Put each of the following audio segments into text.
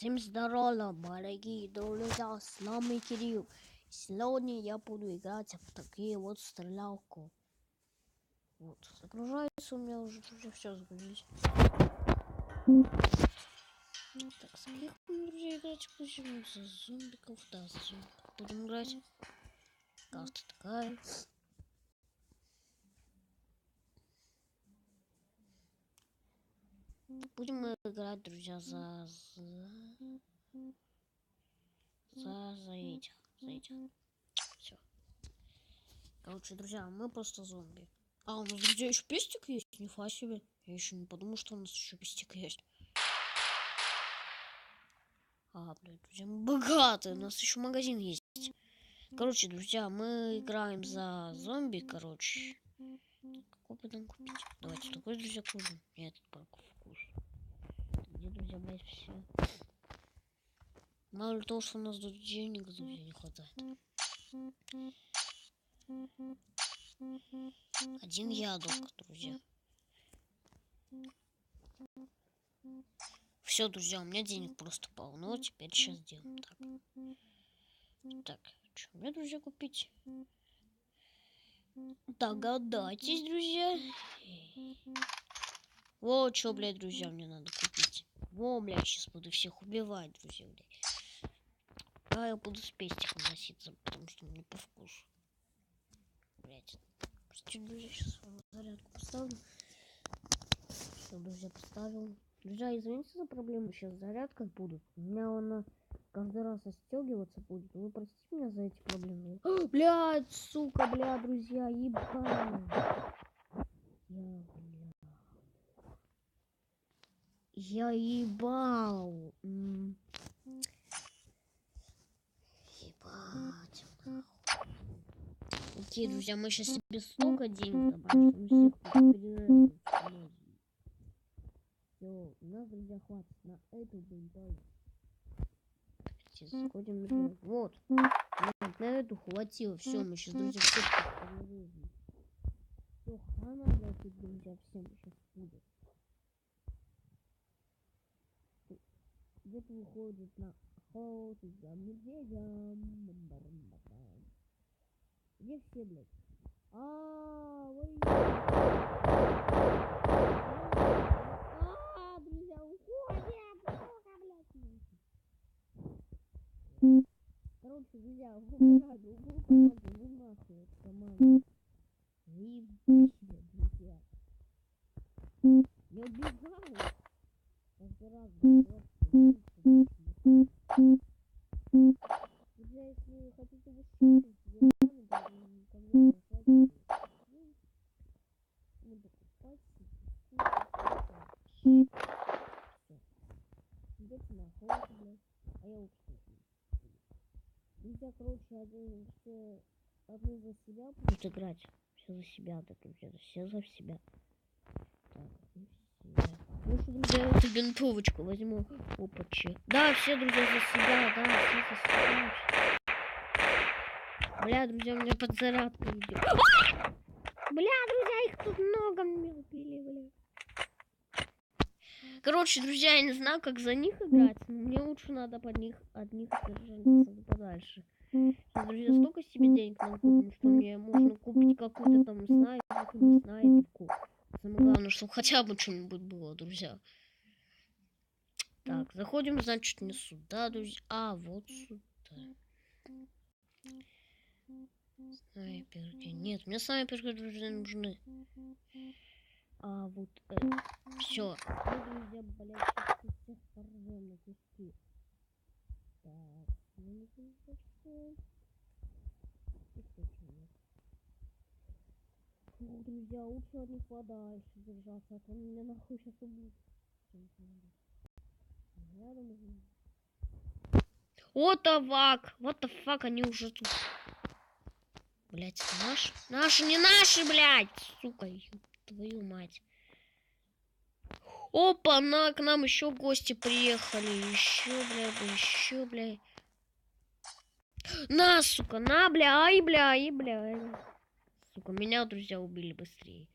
Всем здорово, дорогие друзья, с нами Кирилл. Сегодня я буду играть в такие вот стрелялку. Вот, загружается у меня уже все загрузилось. Так, с кем друзья играть будем? За зомбиков, да, за зомбиков будем играть. Карта такая. Будем мы играть, друзья, за этих. Все. Короче, друзья, мы просто зомби. А, у нас, друзья, еще пестик есть? Нифига себе. Я еще не подумал, что у нас еще пестик есть. А, блядь, друзья, мы богатые. У нас еще магазин есть. Короче, друзья, мы играем за зомби, короче. Какой потом купить? Давайте такой, друзья, купим. Я этот парк вкус. Где, друзья, блядь, все? Мало ли того, что у нас тут денег, друзья, не хватает. Один ядок, друзья. Все, друзья, у меня денег просто полно. Теперь сейчас сделаем так. Так, что мне, друзья, купить? Догадайтесь, друзья. Вот что, блядь, друзья, мне надо купить. Во, блядь, сейчас буду всех убивать, друзья, блядь. А я буду с пестиком носиться, потому что мне по вкусу. Блядь. Чуть, друзья, сейчас зарядку поставлю. Все, друзья, поставил. Друзья, извините за проблему, сейчас зарядка будет. У меня она каждый раз отстегиваться будет. Вы простите меня за эти проблемы. О, блядь, сука, бля, друзья, ебать. Я ебал. Ебать. Окей, друзья, мы сейчас себе столько денег добавим, что мы всех перережем. Все, у нас, друзья, хватит на эту бунтовку. Сходим, друзья. Вот. Нет, на эту хватило. Все, мы сейчас, друзья, все перережем. Все, хана, блядь, тут, друзья, всем сейчас будет. Где-то выходит на охоту за медведем. Где все, блядь? Друзья, уходим! Сука, блядь! Короче, друзья, выбираю другую команду, ну нахуй эту команду. Заебись, друзья. Я убегаю. Каждый раз, друзья, если вы хотите выстрелить, я сами должны ко мне заходить. Ну, покупать, идете на охоту, блядь. А я лучше не. Друзья, короче, одни за себя будут играть. Все за себя, да, друзья, все за себя. Так, и все. Ну что, друзья, эту бинтовочку возьму. Опачи. Да, все, друзья, за себя, да, все за себя. Бля, друзья, у меня подзарядка идет. Бля, друзья, их тут много, мне убили, бля. Короче, друзья, я не знаю, как за них играть, но мне лучше надо от них держаться подальше. Сейчас, друзья, столько себе денег нам купим, что мне можно купить какую-то там снайперку. Самое главное, чтобы хотя бы что-нибудь было, друзья. Так, заходим, значит, не сюда, друзья, а вот сюда. Снайперки. Нет, мне снайперки, друзья, нужны. А вот это. Все. Друзья, блядь, сейчас всех порвем на куски. Так, ну это все. Фу, друзья, лучше от них подальше держаться, а то меня нахуй сейчас убьют. Вот тавак! Вот the fuck, они уже тут. Блять, это наши? Наши, не наши, блять! Сука, твою мать. Опа, к нам еще гости приехали. Еще, бля. На, сука, на, бля, ай, бля. Сука, меня, друзья, убили быстрее.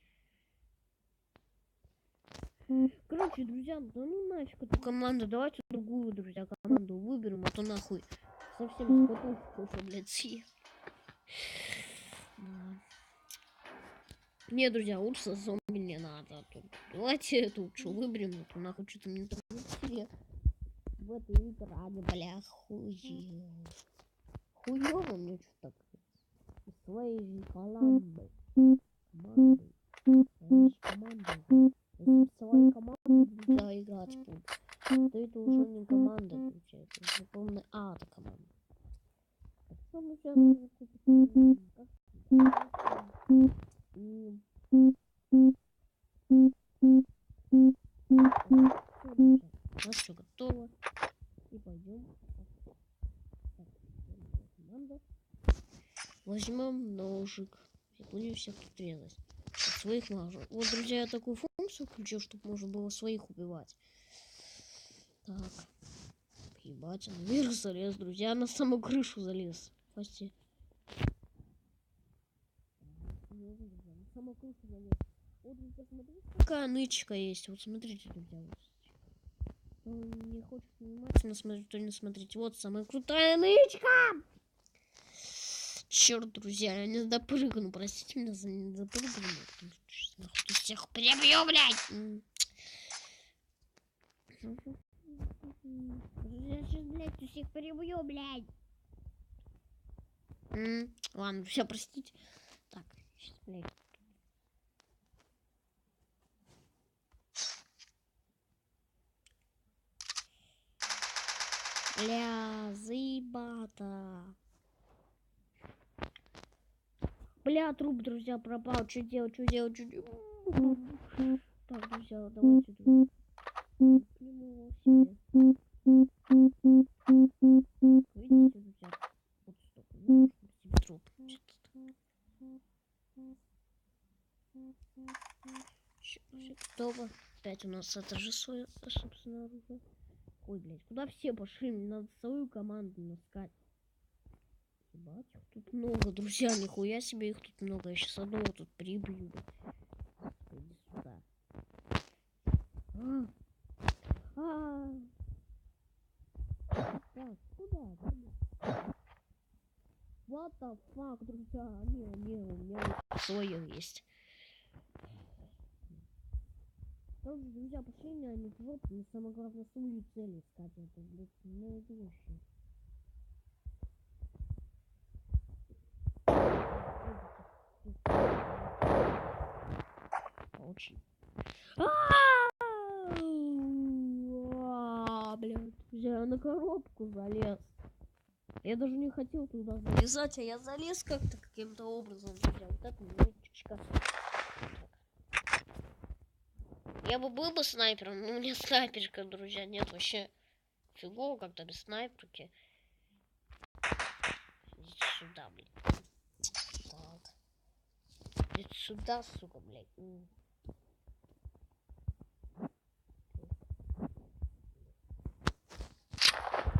Короче, друзья, да ну нафиг эту команду. Давайте другую, друзья, команду выберем, а то нахуй совсем с потолка уже, блядь, съехал. Не, друзья, лучше зомби не надо. Тут. Давайте эту лучше выберем, а то нахуй что-то мне там в этой экране, бля, хуёво. Хуёво мне что-то так. Своей же командой. Если своей командой нельзя играть буду, то это уже не команда, получается. Это полная ада команда. Так что мы сейчас у нас все готово. И пойдем. Команда. Возьмем ножик и будем всех тут резать. От своих ножек. Вот, друзья, я такую функцию включил, чтобы можно было своих убивать. Так. Ебать, наверх залез, друзья, на саму крышу залез. Спасти. На саму крышу залез. Вот, друзья, смотрите, какая нычка есть. Вот смотрите, друзья. Кто не хочет внимательно смотреть, то не смотрите. Вот самая крутая нычка! Черт, друзья, я не допрыгну. Простите меня за не допрыгну. Нахуй всех прибью, блядь! Я сейчас, блядь, всех прибью, блядь! Ладно, все, простите. Так, сейчас, блядь. Бля, заебато. Бля, труп, друзья, пропал. Что делать, что делать, что делать? Так, друзья, давайте. Видите, друзья? Вот стоп. Ну, себе труп. Готово. Опять у нас это же свое, собственно, оружие. Ой, блядь, куда все пошли? Мне надо свою команду наскать. Ебать, их тут много, друзья, нихуя себе их тут много. Я сейчас одного тут прибью. Иди сюда. Так, куда? What the fuck, друзья? Не, у меня свое есть. Тоже, друзья, пошли меня не в жопу, но самое главное свою цель искать. Это, блядь, не найду еще. Очень. Блядь, я на коробку залез. Я даже не хотел туда залезать, а я залез как-то каким-то образом. Друзья, вот это минуточка. Я бы был бы снайпером, но у меня снайперка, друзья, нет вообще. Фигово как-то без снайперки. Идите сюда, блядь. Так. Идите сюда, сука, блядь.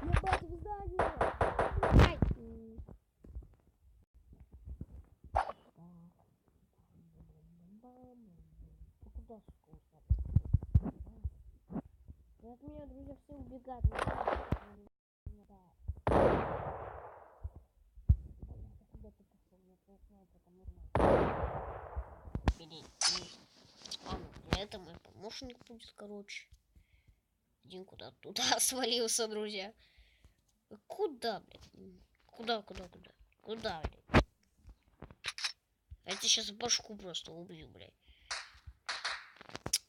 Ебать, в здание! Блядь! Куда, сука, от меня, друзья, все убегают. Куда ты пошел? Мне твоя снайперка нужна. Бери. Ладно, для этого мой помощник будет, короче. Один куда туда свалился, друзья. Куда, блядь? Куда? Куда, блядь? Я тебе сейчас башку просто убью, блядь.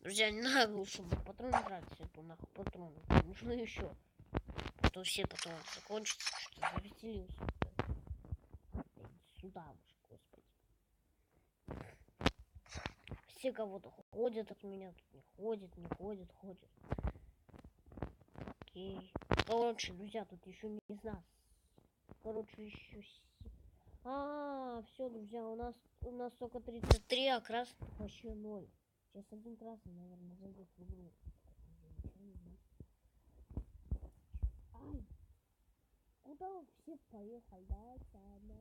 Друзья, не надо лучше патроны тратить, эту нахуй патроны. Нужны еще. А то все патроны закончатся, что завеселился. Сюда уж, господи. Все кого-то ходят от меня, тут не ходят. Окей. Короче, друзья, тут еще не знаю. Короче, еще... все, друзья, у нас только 33, а красных вообще 0. Сейчас один красный, наверное, зайдет в игру. Ай! Куда вы все поехали? Давайте одна.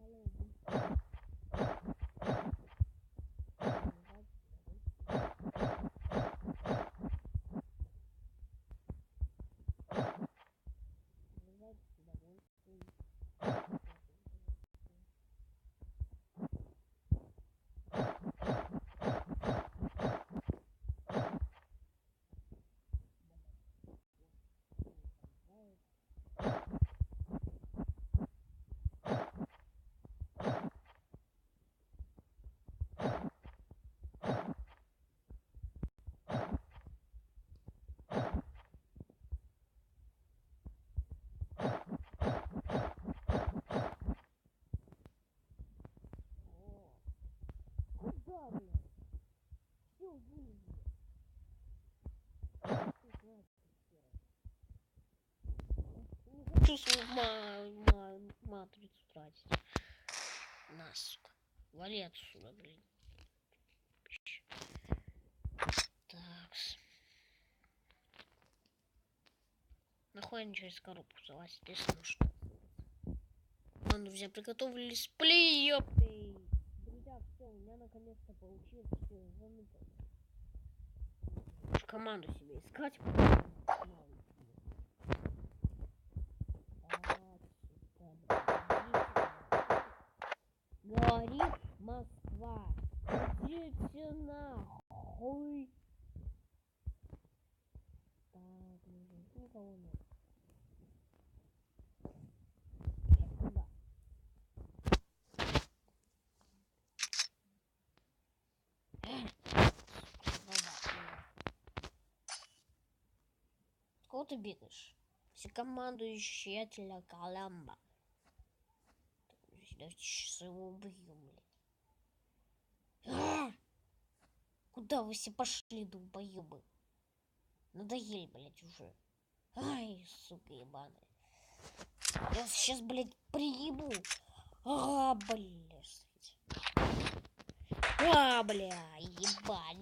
хочу свою матрицу тратить. На, сука. Вали отсюда, блин. Такс. Нахуй они через коробку залазить, если нужно. Ладно, друзья, приготовились. Сплей, ёпты. Друзья, все, у меня наконец-то получилось. Все, заныкал. Команду себе искать. Говорит Москва. Идите нахуй. Так, никого нет. Куда? Кого ты бегаешь? Всекомандующий Коломбо. Давайте сейчас его убьем, блин. Куда вы все пошли, долбоебы? Надоели, блядь, уже. Ай, сука ебаная. Я сейчас, блядь, приебу. А, блядь. А, бля, ебать.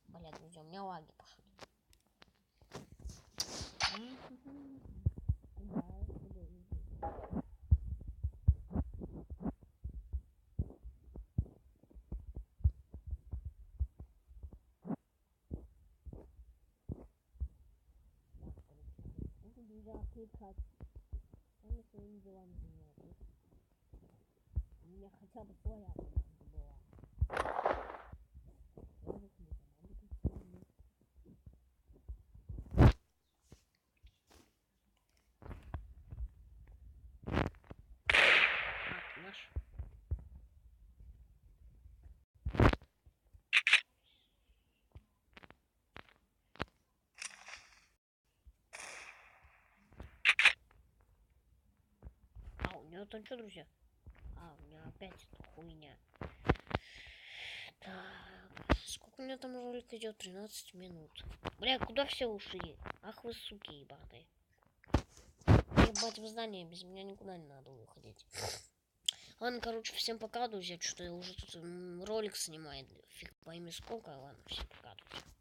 Бля, друзья, у меня лаги пошли. Отвлекать. Он своими делами занимается. У меня хотя бы своя команда была. Так, наш. А, у него там что, друзья? А, у меня опять эта хуйня. Так, сколько у меня там ролик идет? 13 минут. Бля, куда все ушли? Ах вы суки ебаные. Ебать в здание, без меня никуда не надо выходить. Ладно, короче, всем пока, друзья. Что я уже тут ролик снимаю. Фиг пойми сколько. Ладно, всем пока, друзья.